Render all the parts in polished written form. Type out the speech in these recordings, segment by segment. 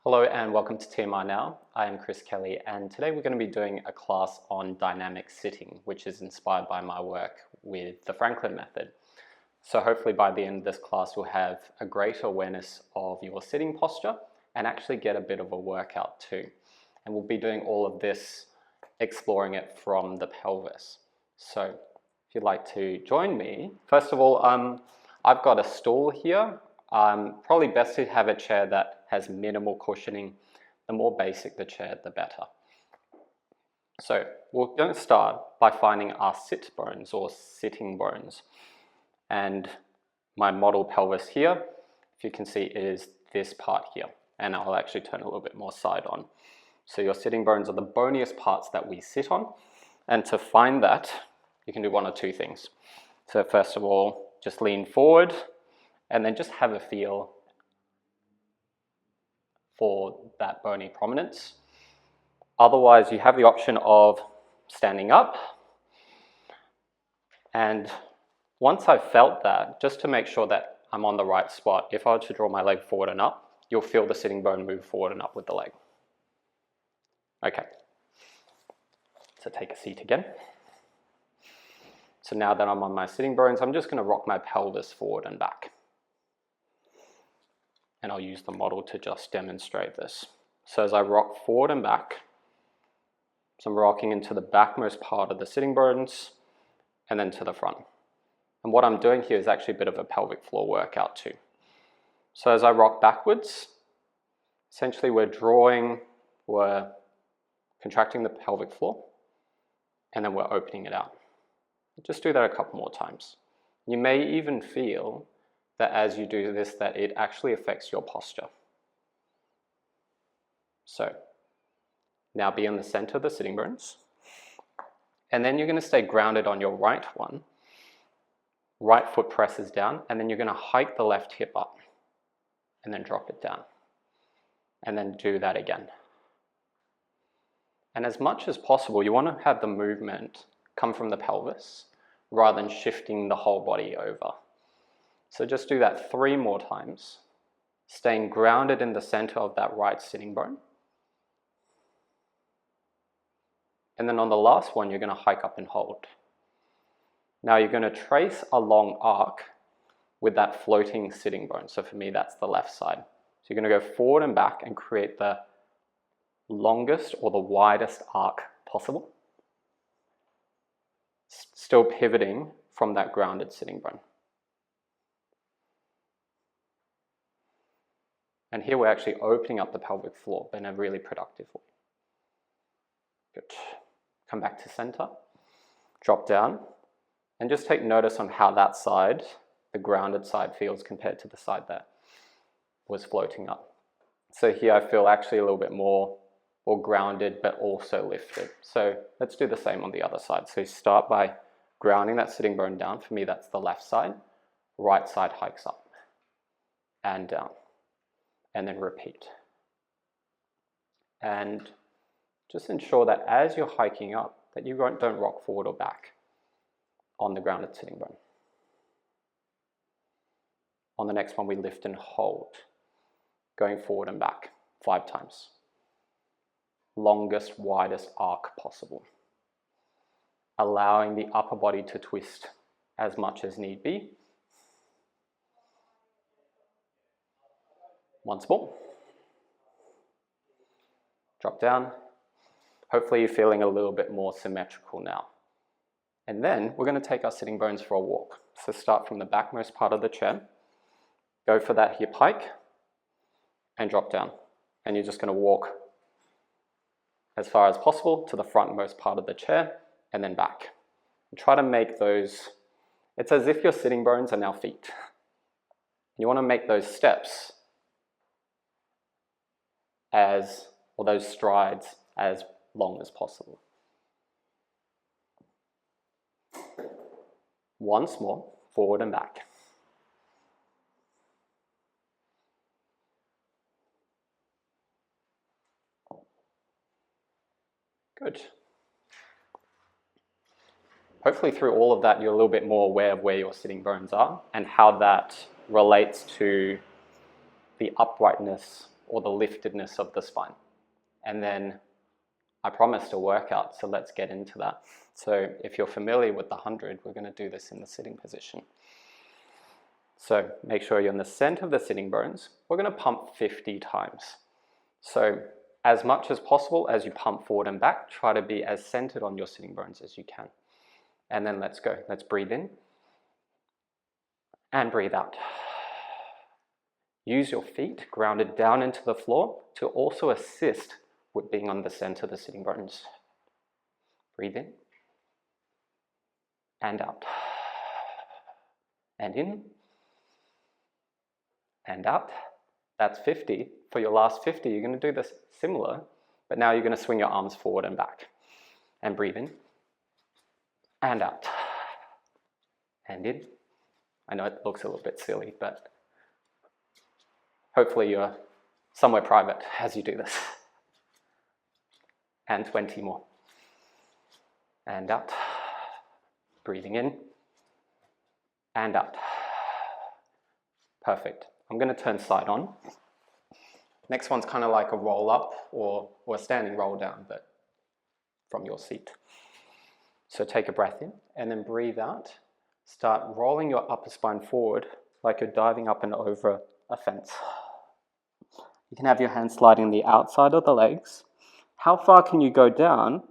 Hello and welcome to TMI Now. I am Chris Kelly and today we're going to be doing a class on dynamic sitting, which is inspired by my work with the Franklin method. So hopefully by the end of this class you'll have a greater awareness of your sitting posture and actually get a bit of a workout too. And we'll be doing all of this exploring it from the pelvis. So if you'd like to join me, first of all, I've got a stool here. Probably best to have a chair that has minimal cushioning. The more basic the chair, the better. So we're going to start by finding our sit bones or sitting bones. And my model pelvis here, if you can see, is this part here. And I'll actually turn a little bit more side on. So your sitting bones are the boniest parts that we sit on. And to find that, you can do one or two things. So first of all, just lean forward and then just have a feel for that bony prominence. Otherwise, you have the option of standing up. And once I've felt that, just to make sure that I'm on the right spot, if I were to draw my leg forward and up, you'll feel the sitting bone move forward and up with the leg. Okay, so take a seat again. So now that I'm on my sitting bones, I'm just going to rock my pelvis forward and back. And I'll use the model to just demonstrate this. So as I rock forward and back, so I'm rocking into the backmost part of the sitting bones and then to the front. And what I'm doing here is actually a bit of a pelvic floor workout too. So as I rock backwards, essentially we're contracting the pelvic floor and then we're opening it out. Just do that a couple more times. You may even feel that as you do this, that it actually affects your posture. So now be in the center of the sitting bones. And then you're going to stay grounded on your right one. Right foot presses down, and then you're going to hike the left hip up and then drop it down. And then do that again. And as much as possible, you want to have the movement come from the pelvis rather than shifting the whole body over. So just do that 3 more times, staying grounded in the center of that right sitting bone. And then on the last one, you're going to hike up and hold. Now you're going to trace a long arc with that floating sitting bone. So for me, that's the left side. So you're going to go forward and back and create the longest or the widest arc possible, still pivoting from that grounded sitting bone. And here we're actually opening up the pelvic floor in a really productive way. Good. Come back to center, drop down, and just take notice on how that side, the grounded side, feels compared to the side that was floating up. So here I feel actually a little bit more grounded, but also lifted. So let's do the same on the other side. So start by grounding that sitting bone down. For me, that's the left side. Right side hikes up and down. And then repeat. And just ensure that as you're hiking up, that you don't rock forward or back on the grounded sitting bone. On the next one, we lift and hold, going forward and back 5 times. Longest, widest arc possible. Allowing the upper body to twist as much as need be. Once more. Drop down. Hopefully you're feeling a little bit more symmetrical now. And then we're going to take our sitting bones for a walk. So start from the backmost part of the chair. Go for that hip hike and drop down. And you're just going to walk as far as possible to the frontmost part of the chair and then back. And try to make those, it's as if your sitting bones are now feet. You want to make those steps or those strides as long as possible. Once more, forward and back. Good. Hopefully through all of that, you're a little bit more aware of where your sitting bones are and how that relates to the uprightness or the liftedness of the spine. And then I promised a workout, so let's get into that. So if you're familiar with the 100, we're going to do this in the sitting position. So make sure you're in the center of the sitting bones. We're going to pump 50 times. So as much as possible as you pump forward and back, try to be as centered on your sitting bones as you can. And then let's go. Let's breathe in and breathe out. Use your feet grounded down into the floor to also assist with being on the center of the sitting bones. Breathe in and out. And in and out. That's 50. For your last 50, you're going to do this similar, but now you're going to swing your arms forward and back. And breathe in and out. And in. I know it looks a little bit silly, but hopefully you're somewhere private as you do this. And 20 more. And out. Breathing in and out. Perfect. I'm going to turn side on. Next one's kind of like a roll up or a standing roll down, but from your seat. So take a breath in and then breathe out. Start rolling your upper spine forward like you're diving up and over a fence. You can have your hands sliding the outside of the legs. How far can you go down,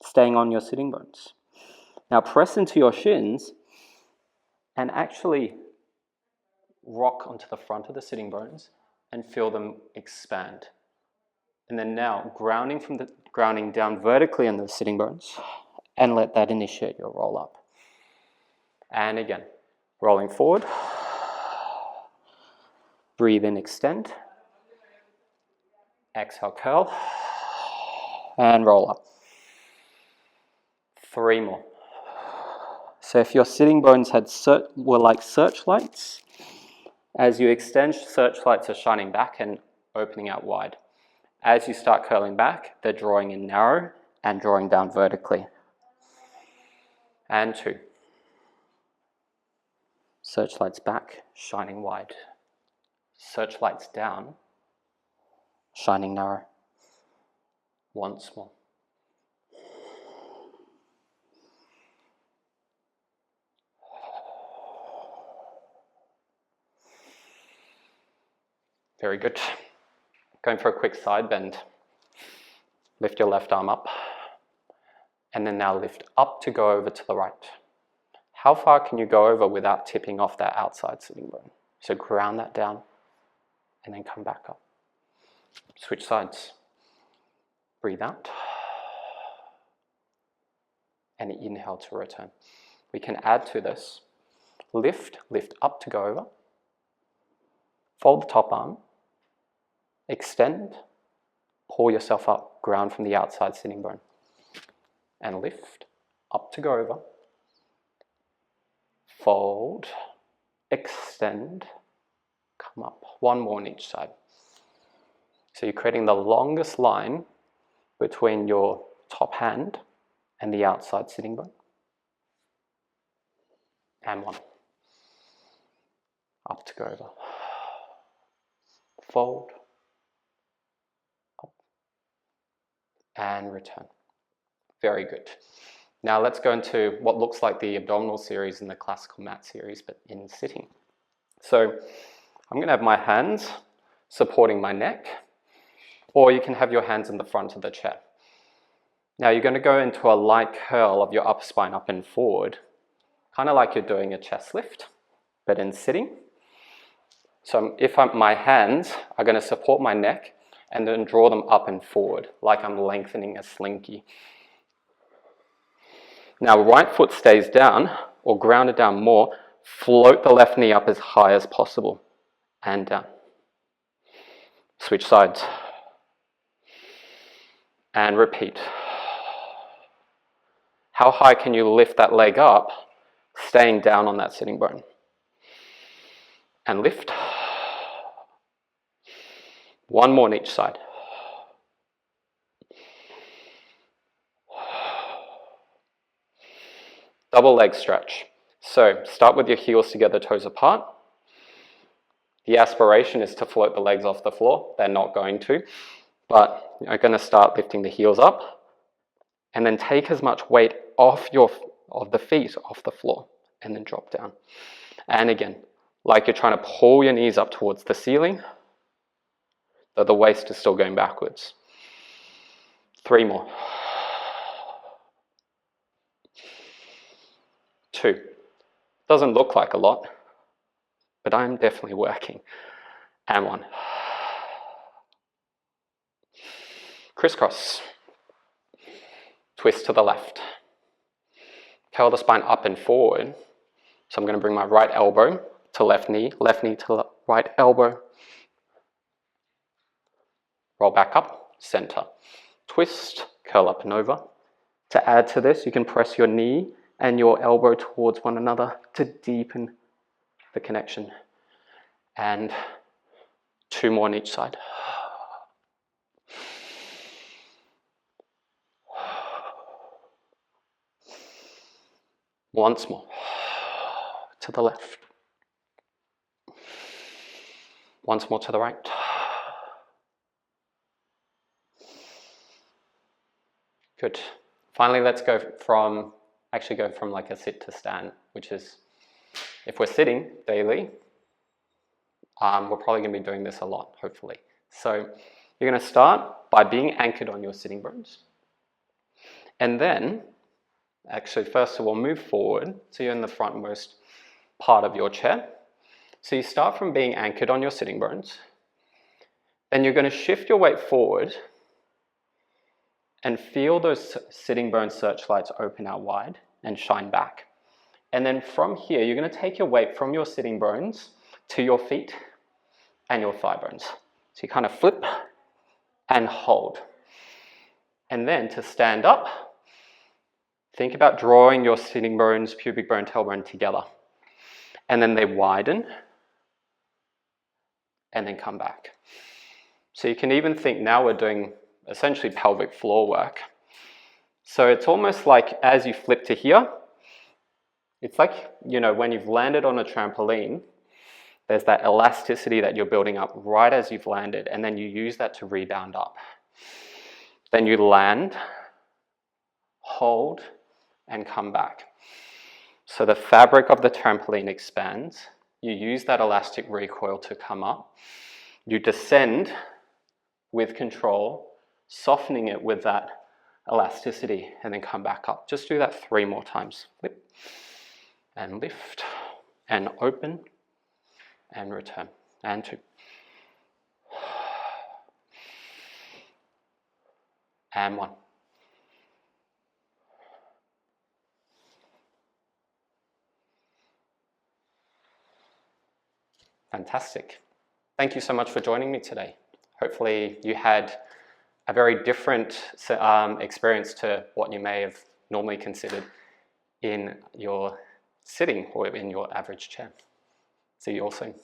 staying on your sitting bones? Now press into your shins and actually rock onto the front of the sitting bones and feel them expand. And then now grounding down vertically in the sitting bones, and let that initiate your roll up. And again, rolling forward. Breathe in, extend. Exhale, curl. And roll up. 3 more. So if your sitting bones were like searchlights, as you extend, searchlights are shining back and opening out wide. As you start curling back, they're drawing in narrow and drawing down vertically. And 2. Searchlights back, shining wide. Searchlights down, shining narrow. Once more. Very good. Going for a quick side bend. Lift your left arm up. And then now lift up to go over to the right. How far can you go over without tipping off that outside sitting bone? So ground that down and then come back up. Switch sides. Breathe out. And inhale to return. We can add to this. Lift up to go over. Fold the top arm. Extend. Pull yourself up. Ground from the outside sitting bone. And lift up to go over. Fold, extend, come up. 1 more on each side. So you're creating the longest line between your top hand and the outside sitting bone. And 1. Up to go over. Fold, up, and return. Very good. Now let's go into what looks like the abdominal series in the classical mat series, but in sitting. So I'm going to have my hands supporting my neck, or you can have your hands in the front of the chair. Now you're going to go into a light curl of your upper spine up and forward, kind of like you're doing a chest lift, but in sitting. So my hands are going to support my neck and then draw them up and forward, like I'm lengthening a slinky. Now right foot stays down or grounded down more. Float the left knee up as high as possible and down. Switch sides. And repeat. How high can you lift that leg up, staying down on that sitting bone? And lift. 1 more on each side. Double leg stretch. So start with your heels together, toes apart. The aspiration is to float the legs off the floor. They're not going to, but you're going to start lifting the heels up and then take as much weight off the feet off the floor and then drop down. And again, like you're trying to pull your knees up towards the ceiling, but the waist is still going backwards. 3 more. 2. Doesn't look like a lot, but I'm definitely working. And 1. Crisscross. Twist to the left. Curl the spine up and forward. So I'm going to bring my right elbow to left knee to right elbow. Roll back up, center. Twist, curl up and over. To add to this, you can press your knee and your elbow towards one another to deepen the connection. And 2 more on each side. Once more. To the left. Once more to the right. Good. Finally, let's go from like a sit to stand, which is, if we're sitting daily, we're probably going to be doing this a lot, hopefully. So you're going to start by being anchored on your sitting bones. And then, actually, first of all, move forward. So you're in the frontmost part of your chair. So you start from being anchored on your sitting bones. Then you're going to shift your weight forward and feel those sitting bone searchlights open out wide and shine back. And then from here, you're going to take your weight from your sitting bones to your feet and your thigh bones. So you kind of flip and hold. And then to stand up, think about drawing your sitting bones, pubic bone, tailbone together. And then they widen and then come back. So you can even think now we're doing essentially pelvic floor work. So it's almost like as you flip to here, it's like, when you've landed on a trampoline, there's that elasticity that you're building up right as you've landed, and then you use that to rebound up. Then you land, hold, and come back. So the fabric of the trampoline expands. You use that elastic recoil to come up. You descend with control, softening it with that elasticity, and then come back up. Just do that 3 more times. Flip and lift and open and return. And 2. And 1. Fantastic. Thank you so much for joining me today. Hopefully you had a very different experience to what you may have normally considered in your sitting or in your average chair. See you all soon.